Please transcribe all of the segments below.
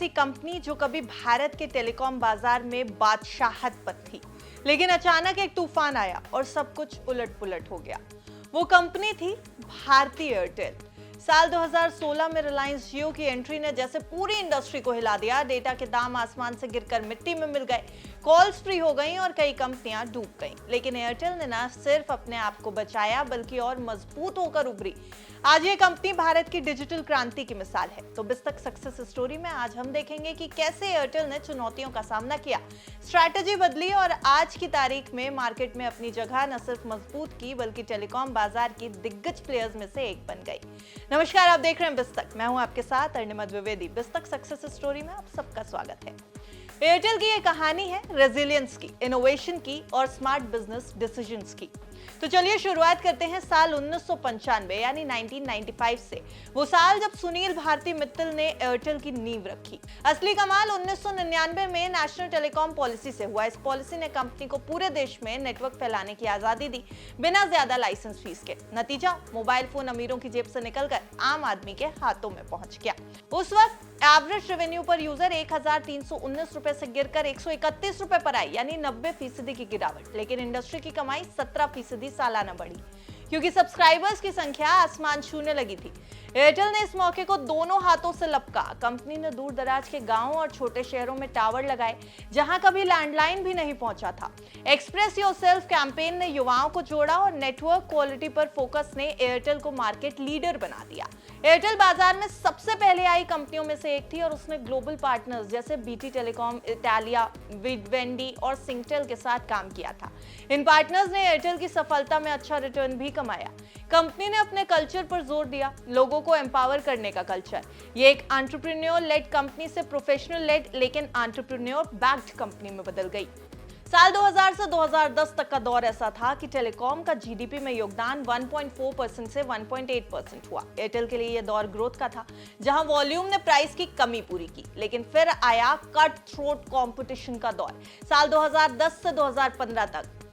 ऐसी कंपनी जो कभी भारत के टेलीकॉम बाजार में बादशाहत पर थी, लेकिन अचानक एक तूफान आया और सब कुछ उलट-पुलट हो गया। वो कंपनी थी भारती एयरटेल। साल 2016 में रिलायंस जियो की एंट्री ने जैसे पूरी इंडस्ट्री को हिला दिया। डेटा के दाम आसमान से गिरकर मिट्टी में मिल गए, कॉल्स फ्री हो गईं और कई कंपनियां डूब गईं। लेकिन एयरटेल ने न सिर्फ अपने आप को बचाया बल्कि और मजबूत होकर उभरी। आज ये कंपनी भारत की डिजिटल क्रांति की मिसाल है। तो बिस्तक सक्सेस स्टोरी में आज हम देखेंगे कि कैसे एयरटेल ने चुनौतियों का सामना किया, स्ट्रैटेजी बदली और आज की तारीख में मार्केट में अपनी जगह न सिर्फ मजबूत की बल्कि टेलीकॉम बाजार की दिग्गज प्लेयर्स में से एक बन गई। नमस्कार, आप देख रहे हैं बिस्तक। मैं हूं आपके साथ अर्निमा द्विवेदी। बिस्तक सक्सेस स्टोरी में आप सबका स्वागत है। एयरटेल की ये कहानी है रेजिलियंस की, इनोवेशन की और स्मार्ट बिजनेस डिसीजंस की। तो चलिए शुरुआत करते हैं साल 1995 यानी 1995 से। वो साल जब सुनील भारती मित्तल ने एयरटेल की नींव रखी। असली कमाल 1999 में नेशनल टेलीकॉम पॉलिसी से हुआ। इस पॉलिसी ने कंपनी को पूरे देश में नेटवर्क फैलाने की आजादी दी, बिना ज्यादा लाइसेंस फीस के। नतीजा, मोबाइल फोन अमीरों की जेब से निकलकर आम आदमी के हाथों में पहुंच गया। उस वक्त एवरेज रेवेन्यू पर यूजर 1319 रुपए से गिरकर 131 रुपए पर आई, यानी 90% की गिरावट। लेकिन इंडस्ट्री की कमाई 17% सालाना बढ़ी, क्योंकि सब्सक्राइबर्स की संख्या आसमान छूने लगी थी। एयरटेल ने इस मौके को दोनों हाथों से लपका। कंपनी ने दूर दराज के गांवों और छोटे शहरों में टावर लगाए, जहां कभी लैंडलाइन भी नहीं पहुंचा था। एक्सप्रेस योरसेल्फ कैंपेन ने युवाओं को जोड़ा और नेटवर्क क्वालिटी पर फोकस ने एयरटेल को मार्केट लीडर बना दिया। एयरटेल बाजार में सबसे पहले आई कंपनियों में से एक थी और उसने ग्लोबल पार्टनर्स जैसे बीटी टेलीकॉम, इटालिया, विवेंडी और सिंगटेल के साथ काम किया था। इन पार्टनर्स ने एयरटेल की सफलता में अच्छा रिटर्न भी कमाया। कंपनी ने अपने कल्चर पर जोर दिया, लोगों को एम्पावर करने का कल्चर। ये एक एंटरप्रेन्योर लेड कंपनी से प्रोफेशनल लेड लेकिन एंटरप्रेन्योर बैक्ड कंपनी में बदल गई। साल 2000 से 2010 तक का दौर ऐसा था कि टेलीकॉम का जीडीपी में योगदान 1.4% से 1.8% हुआ। एयरटेल के लिए यह दौर ग्रोथ का था, जहां वॉल्यूम ने प्राइस की कमी पूरी की। लेकिन फिर आया कट थ्रोट कंपटीशन का दौर। साल 2010 से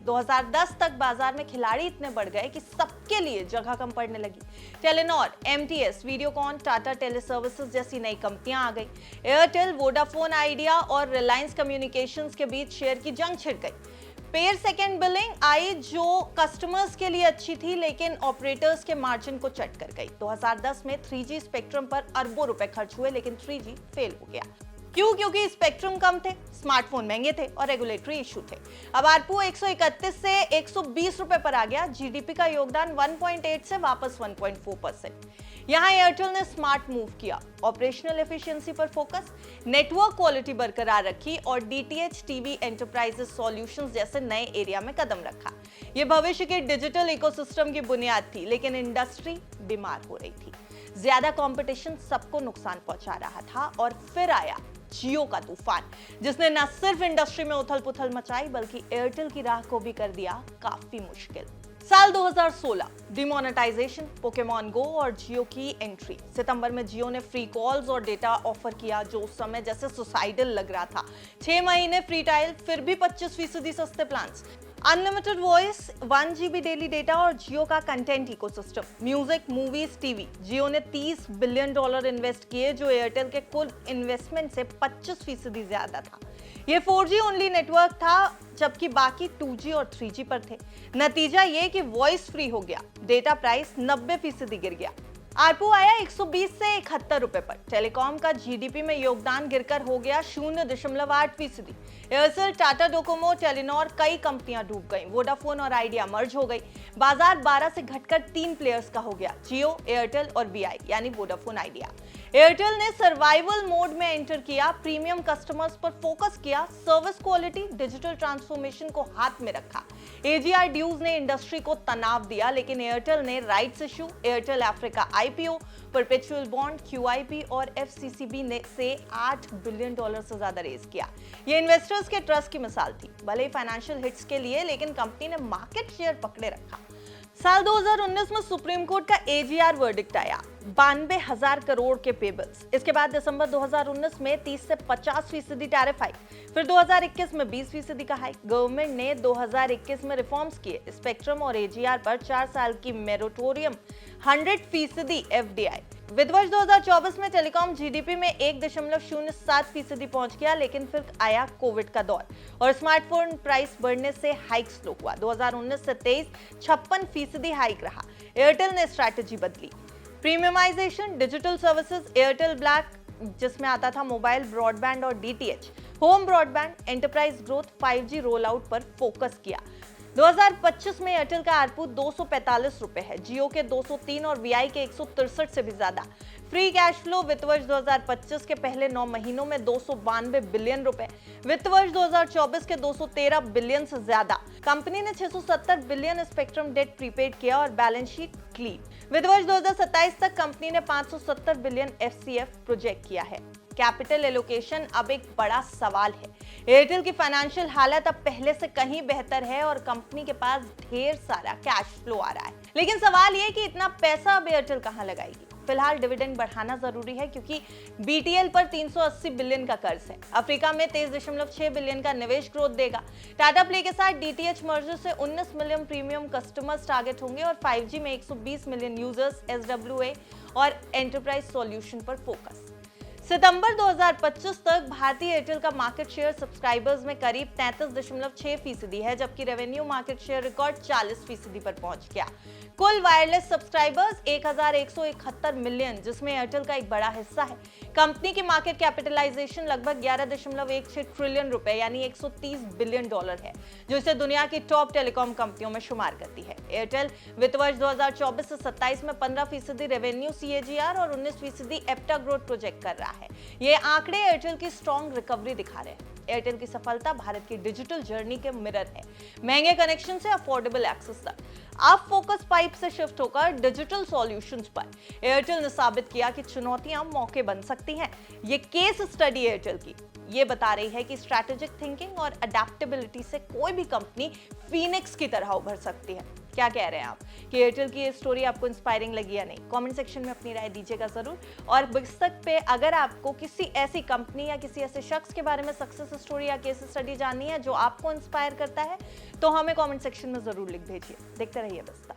2010 तक बाजार में खिलाड़ी इतने बढ़ गए कि सबके लिए जगह कम पड़ने लगी। Telenor, MTS, Videocon, Tata teleservices जैसी नई कंपनियां आ गई। एयरटेल, वोडाफोन आइडिया और रिलायंस कम्युनिकेशंस के बीच शेयर की जंग छिड़ गई। पेयर सेकेंड बिलिंग आई जो कस्टमर्स के लिए अच्छी थी लेकिन ऑपरेटर्स के मार्जिन को चट कर गई। 2010 में 3G स्पेक्ट्रम पर अरबों रुपए खर्च हुए, लेकिन 3G फेल हो गया। क्यों? क्योंकि स्पेक्ट्रम कम थे, स्मार्टफोन महंगे थे और रेगुलेटरी इशू थे। अब आरपू 131 से 120 रुपए पर आ गया। जीडीपी का योगदान 1.8 से वापस 1.4%। यहाँ एयरटेल ने स्मार्ट मूव किया, ऑपरेशनल एफिशिएंसी पर फोकस, नेटवर्क क्वालिटी बरकरार रखी और डीटीएच, टीवी, एंटरप्राइजेस सॉल्यूशंस जैसे नए एरिया में कदम रखा। ये भविष्य के डिजिटल इकोसिस्टम की बुनियाद थी, लेकिन इंडस्ट्री बीमार हो रही थी। ज्यादा कंपटीशन सबको नुकसान पहुंचा रहा था और फिर आया जियो का तूफान, जिसने न सिर्फ इंडस्ट्री में उथल-पुथल मचाई बल्कि एयरटेल की राह को भी कर दिया काफी मुश्किल। साल 2016, डिमोनेटाइजेशन, पोकेमॉन गो और जियो की एंट्री। सितंबर में जियो ने फ्री कॉल्स और डेटा ऑफर किया, जो उस समय जैसे सुसाइडल लग रहा था। 6 महीने फ्री ट्रायल, फिर भी 25% सस्ते plans, unlimited voice, 1 GB daily data और जियो का content ecosystem, music, movies, TV. Jio ने $30 बिलियन इन्वेस्ट किए, जो एयरटेल के कुल इन्वेस्टमेंट से 25% ज्यादा था। ये 4G ओनली नेटवर्क था, जबकि बाकी 2G और 3G पर थे। नतीजा ये कि वॉइस फ्री हो गया, डेटा प्राइस 90% गिर गया। आरपू आया 120 से 71 रुपए पर। टेलीकॉम का जीडीपी में योगदान गिरकर हो गया 0.8%। एयरसेल, टाटा डोकोमो, टेलीनॉर, कई कंपनियां डूब गईं। वोडाफोन और आइडिया मर्ज हो गई। बाजार 12 से घटकर 3 प्लेयर्स का हो गया, जियो, एयरटेल और वीआई यानी वोडाफोन आइडिया। एयरटेल ने सर्वाइवल मोड में एंटर किया, प्रीमियम कस्टमर्स पर फोकस किया, सर्विस क्वालिटी, डिजिटल ट्रांसफॉर्मेशन को हाथ में रखा। एजीआर ड्यूज ने इंडस्ट्री को तनाव दिया, लेकिन एयरटेल ने rights issue, Airtel Africa IPO, perpetual bond, QIP और एफसीसीबी ने से $8 बिलियन से ज्यादा रेज किया। ये इन्वेस्टर्स के ट्रस्ट की मिसाल थी। भले ही फाइनेंशियल हिट्स के लिए, लेकिन कंपनी ने मार्केट शेयर पकड़े रखा। साल 2019 में सुप्रीम कोर्ट का एजीआर वर्डिक्ट आया, 92,000 करोड़ के पेबल्स। इसके बाद दिसंबर 2019 में 30 से 50% टैरिफ आई, फिर 2021 में 20% का हाइक। गवर्नमेंट ने 2021 में रिफॉर्म्स किए, स्पेक्ट्रम और एजीआर पर 4 साल की मोरेटोरियम, 100% एफडीआई। वित्त वर्ष 2024 में टेलीकॉम जीडीपी में 1.07% पहुंच गया, लेकिन फिर आया कोविड का दौर और स्मार्टफोन प्राइस बढ़ने से हाइक स्लो हुआ। 2019 से 23 56% हाइक रहा। एयरटेल ने स्ट्रैटेजी बदली, premiumisation, digital services, Airtel black जिसमें आता था मोबाइल ब्रॉडबैंड और DTH, home broadband, enterprise growth, 5G roll out पर फोकस किया। 2025 में एयरटेल का आरपू 245 रुपए है, जियो के 203 और वीआई के 163 से भी ज्यादा। फ्री कैश फ्लो वित्त वर्ष 2025 के पहले 9 महीनों में 292 बिलियन रुपए, वित्त वर्ष 2024 के 213 बिलियन से ज्यादा। कंपनी ने 670 बिलियन स्पेक्ट्रम डेट प्रीपेड किया और बैलेंस शीट क्लीन। वित्त वर्ष 2027 तक कंपनी ने 570 बिलियन एफसीएफ प्रोजेक्ट किया है। कैपिटल एलोकेशन अब एक बड़ा सवाल है। एयरटेल की फाइनेंशियल हालत अब पहले से कहीं बेहतर है और कंपनी के पास ढेर सारा कैश फ्लो आ रहा है, लेकिन सवाल ये कि इतना पैसा अब एयरटेल कहां लगाएगी। फिलहाल डिविडेंड बढ़ाना जरूरी है क्योंकि बीटीएल पर 380 बिलियन का कर्ज है। अफ्रीका में 23.6 बिलियन का निवेश ग्रोथ देगा। टाटा प्ले के साथ डीटीएच मर्जर से 19 मिलियन प्रीमियम कस्टमर्स टारगेट होंगे और 5G में 120 मिलियन यूजर्स, एसडब्ल्यूए और एंटरप्राइज सॉल्यूशन पर फोकस। सितंबर 2025 तक भारतीय एयरटेल का मार्केट शेयर सब्सक्राइबर्स में करीब 33.6% है, जबकि रेवेन्यू मार्केट शेयर रिकॉर्ड 40% पर पहुंच गया। कुल वायरलेस सब्सक्राइबर्स 1171 मिलियन, जिसमें एयरटेल का एक बड़ा हिस्सा है। कंपनी की मार्केट कैपिटलाइजेशन लगभग 11.16 ट्रिलियन रुपए यानी 130 बिलियन डॉलर है, जो इसे दुनिया की टॉप टेलीकॉम कंपनियों में शुमार करती है। एयरटेल वित्त वर्ष 2024 से 27 में 15% रेवेन्यू सीएजीआर और 19% एप्टा ग्रोथ प्रोजेक्ट कर रहा है। ये आंकड़े एयरटेल की स्ट्रॉन्ग रिकवरी दिखा रहे हैं। एयरटेल की सफलता भारत की डिजिटल जर्नी के मिरर है। महंगे कनेक्शन से अफोर्डेबल एक्सेस तक, अब फोकस पाइप से शिफ्ट होकर डिजिटल सॉल्यूशंस पर। एयरटेल ने साबित किया कि चुनौतियां मौके बन सकती हैं। ये केस स्टडी एयरटेल की ये बता रही है कि स्ट्रैटेजिक थिंकिंग और अडेप्टेबिलिटी से कोई भी कंपनी फीनिक्स की तरह उभर सकती है। क्या कह रहे हैं आप कि एयरटेल की ये स्टोरी आपको इंस्पायरिंग लगी या नहीं? कमेंट सेक्शन में अपनी राय दीजिएगा जरूर। और पुस्तक पे अगर आपको किसी ऐसी कंपनी या किसी ऐसे शख्स के बारे में सक्सेस स्टोरी या केस स्टडी जाननी है जो आपको इंस्पायर करता है, तो हमें कमेंट सेक्शन में जरूर लिख भेजिए। देखते रहिए बस।